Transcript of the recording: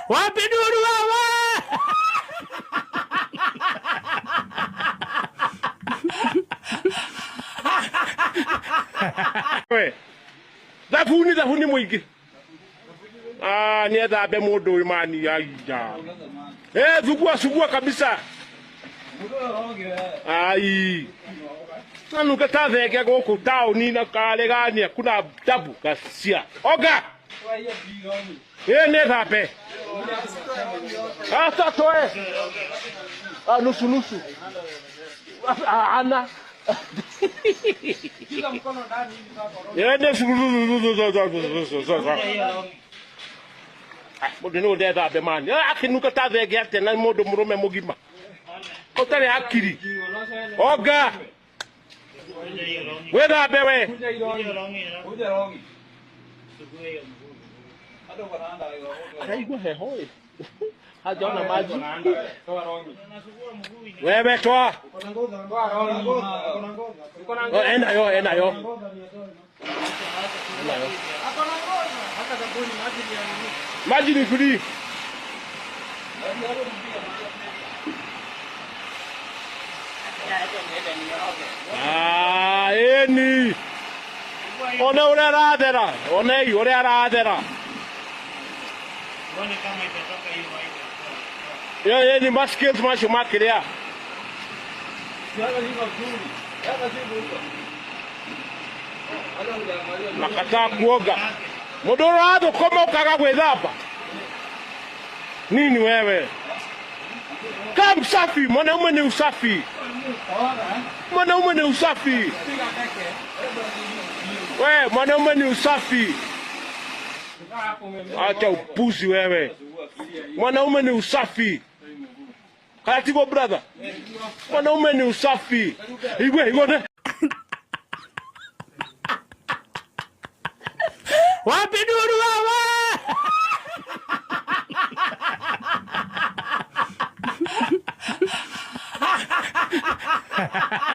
Wapi duru wewe? We. Dhafuni mwingi. Ni adhabe mundu imani ya ija. Sugua kabisa. Ai. Nanu katatheke guku tauni na karegania kuna tabu kasia. Oga. Ne dhabe. Ata toe. Nusu. Ana. Shika mkono ndani mundu ni ndetha be mani akinuka ta thenge ate na mundu murume mugima utari akiri oga wetha be we araigua heho hajona maji wewe toa enda yo maji ni free. Eni. One ore aradera. One ore aradera. One kama itatoka hiyo hiyo. Ni maskills masho makiria. Nakata kuoga. Modorado koma ukaga gwethamba. Nini wewe? Kama msafi, mwanaume ni usafi. Mwanaume ni usafi. We, mwanaume ni usafi. Acha upuzi wewe. Mwanaume ni usafi. Katibo brother. Mwanaume ni usafi. Igwe. Wapi duru wewe?